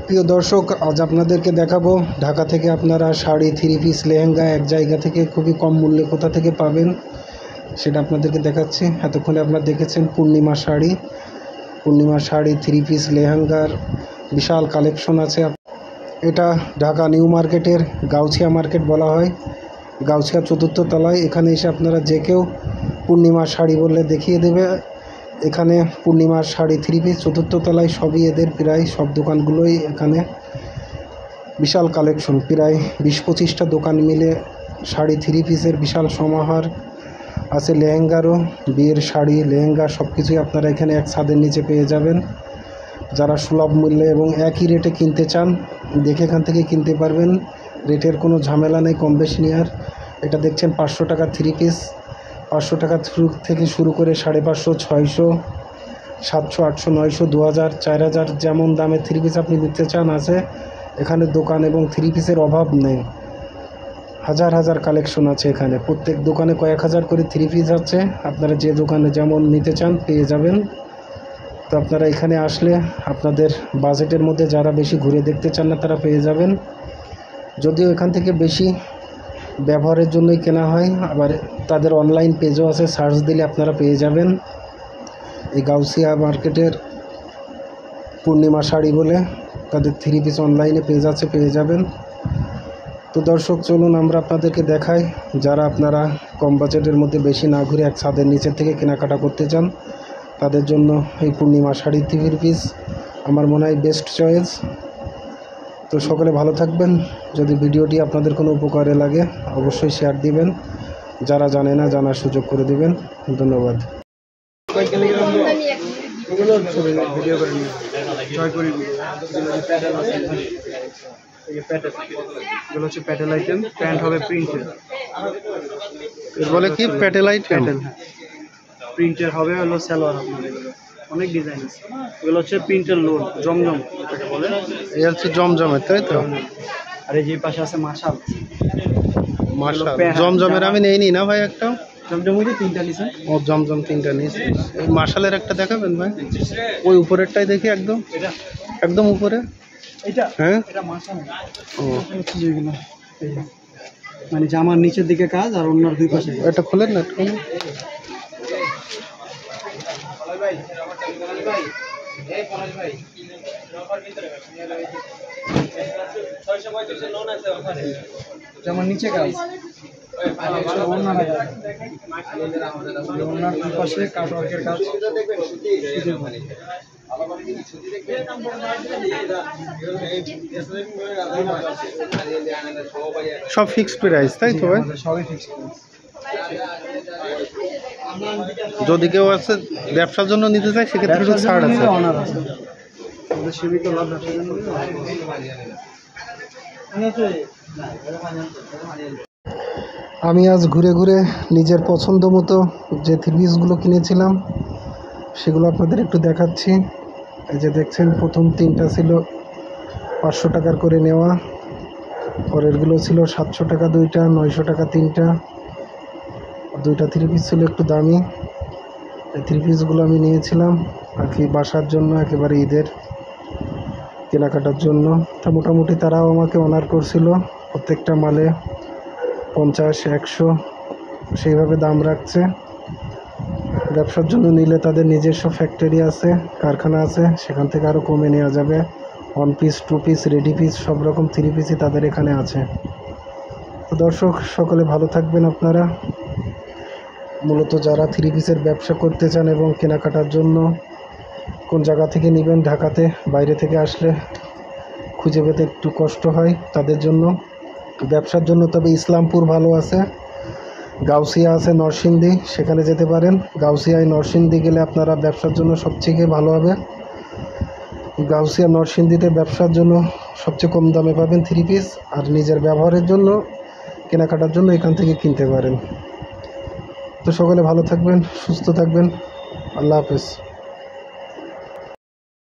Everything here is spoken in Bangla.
প্রিয় দর্শক, আজ আপনাদেরকে দেখাবো ঢাকা থেকে আপনারা শাড়ি, থ্রি পিস, লেহেঙ্গা এক জায়গা থেকে খুবই কম মূল্যে কোথা থেকে পাবেন সেটা আপনাদেরকে দেখাচ্ছি। এতক্ষণে আপনারা দেখেছেন পূর্ণিমা শাড়ি, থ্রি পিস, লেহেঙ্গার বিশাল কালেকশন আছে। এটা ঢাকা নিউ মার্কেটের গাউছিয়া মার্কেট বলা হয়। গাউছিয়া ৪র্থ তলায়। এখানে এসে আপনারা যে কেউ পূর্ণিমা শাড়ি বললে দেখিয়ে দেবে। এখানে পূর্ণিমার শাড়ি, থ্রি পিস ৪র্থ তলায় সবই এদের, প্রায় সব দোকানগুলোই এখানে বিশাল কালেকশন। প্রায় ২০-২৫টা দোকান মিলে শাড়ি, থ্রি পিসের বিশাল সমাহার আছে। লেহেঙ্গারও, বিয়ের শাড়ি, লেহেঙ্গা সব কিছুই আপনারা এখানে এক ছাদের নিচে পেয়ে যাবেন। যারা সুলভ মূল্যে এবং একই রেটে কিনতে চান, দেখে এখান থেকে কিনতে পারবেন। রেটের কোনো ঝামেলা নেই কম বেশি নেওয়ার। এটা দেখছেন ৫০০ টাকা থ্রি পিস। ৫০০ টাকা থেকে শুরু করে ৫৫০, ৬০০, ৭০০, ৮০০, ৯০০, ২০০০, ৪০০০ যেমন দামে থ্রি পিস আপনি নিতে চান আছে এখানে দোকান। এবং থ্রি পিসের অভাব নেই, হাজার হাজার কালেকশন আছে এখানে। প্রত্যেক দোকানে কয়েক হাজার করে থ্রি পিস আছে। আপনারা যে দোকানে যেমন নিতে চান পেয়ে যাবেন। তো আপনারা এখানে আসলে আপনাদের বাজেটের মধ্যে, যারা বেশি ঘুরে দেখতে চান না তারা পেয়ে যাবেন। যদিও এখান থেকে বেশি ব্যবহারের জন্যই কেনা হয়, আবার তাদের অনলাইন পেজও আছে, সার্চ দিলে আপনারা পেয়ে যাবেন। এই গাউছিয়া মার্কেটের পূর্ণিমা শাড়ি বলে তাদের থ্রি পিস অনলাইনে পেজ আছে, পেয়ে যাবেন। তো দর্শক, চলুন আমরা আপনাদেরকে দেখাই। যারা আপনারা কম বাজেটের মধ্যে বেশি না ঘুরে এক ছাদের নিচের থেকে কেনাকাটা করতে চান তাদের জন্য এই পূর্ণিমা শাড়ি, থ্রি পিস আমার মনে হয় বেস্ট চয়েস। তো সকলে ভালো থাকবেন। যদি ভিডিওটি আপনাদের কোনো উপকারে লাগে অবশ্যই শেয়ার দিবেন। যারা জানে না জানার সুযোগ করে দিবেন। ধন্যবাদ। এগুলো হচ্ছে প্যাটেল আইটেম। প্যান্ট হবে প্রিন্টের। এর বলে কি প্যাটেল আইটেম? প্রিন্টের হবে, হলো সালোয়ার হবে। অনেক ডিজাইন আছে। এগুলো হচ্ছে প্রিন্টের লোড, জমজম যেটাকে বলে। এই হচ্ছে জমজমের, তাই তো? আর এই যে পাশে আছে মাশাল। জমজমের আমি নেইনি না ভাই একটা। জমজম ওই যে 3টা নিছেন। ও জমজম 3টা নিয়েছি। এই মাশালের একটা দেখাবেন ভাই? ওই উপরেরটাই দেখি, একদম উপরে। এটা হ্যাঁ, এটা মাশাল। ও হচ্ছে যেগুলো মানে জামার নিচের দিকে কাজ আর অন্যর দুই পাশে। এটা খুলেন না একটু। জামার নিচে কাজ, ওনার দুই পাশে কাটওয়ার্কের কাজ। সব ফিক্সড প্রাইস, তাই তো ভাই? সবই ফিক্সড। যদি কেউ আছে ব্যবসার জন্য নিতে চায় সেক্ষেত্রে একটু ছাড় আছে। অনার আছে, সীমিত লাভ ব্যবসার জন্য। আমি আজ ঘুরে ঘুরে নিজের পছন্দ মতো যে থ্রি পিসগুলো কিনেছিলাম সেগুলো আপনাদের একটু দেখাচ্ছি। এই যে দেখছেন, প্রথম 3টা ছিল ৫০০ টাকার করে নেওয়া। পরেরগুলো ছিল ৭০০ টাকা 2টা, ৯০০ টাকা 3টা। 2টা থ্রি পিস ছিল একটু দামি। এই থ্রি পিসগুলো আমি নিয়েছিলাম আর কি বাসার জন্য, একেবারে ঈদের কেনাকাটার জন্য। তা মোটামুটি তারাও আমাকে অনার করছিল। প্রত্যেকটা মালে ৫০, ১০০ সেইভাবে দাম রাখছে। ব্যবসার জন্য নিলে তাদের নিজস্ব ফ্যাক্টরি আছে, কারখানা আছে, সেখান থেকে আরও কমে নেওয়া যাবে। 1 পিস, 2 পিস, রেডি পিস সব রকম থ্রি পিসই তাদের এখানে আছে। তো দর্শক, সকলে ভালো থাকবেন। আপনারা মূলত যারা থ্রি পিসের ব্যবসা করতে চান এবং কেনাকাটার জন্য কোন জায়গা থেকে নেবেন, ঢাকাতে বাইরে থেকে আসলে খুঁজে পেতে একটু কষ্ট হয় তাদের জন্য। ব্যবসার জন্য তবে ইসলামপুর ভালো আছে, গাউছিয়া আছে, নরসিংদী, সেখানে যেতে পারেন। গাউছিয়ায় নরসিংদী গেলে আপনারা ব্যবসার জন্য সবচেয়ে ভালো হবে। গাউছিয়া নরসিংদীতে ব্যবসার জন্য সবচেয়ে কম দামে পাবেন থ্রি পিস, আর নিজের ব্যবহারের জন্য, কেনাকাটার জন্য এখান থেকে কিনতে পারেন। তো সকলে ভালো থাকবেন, সুস্থ থাকবেন। আল্লাহ হাফেজ।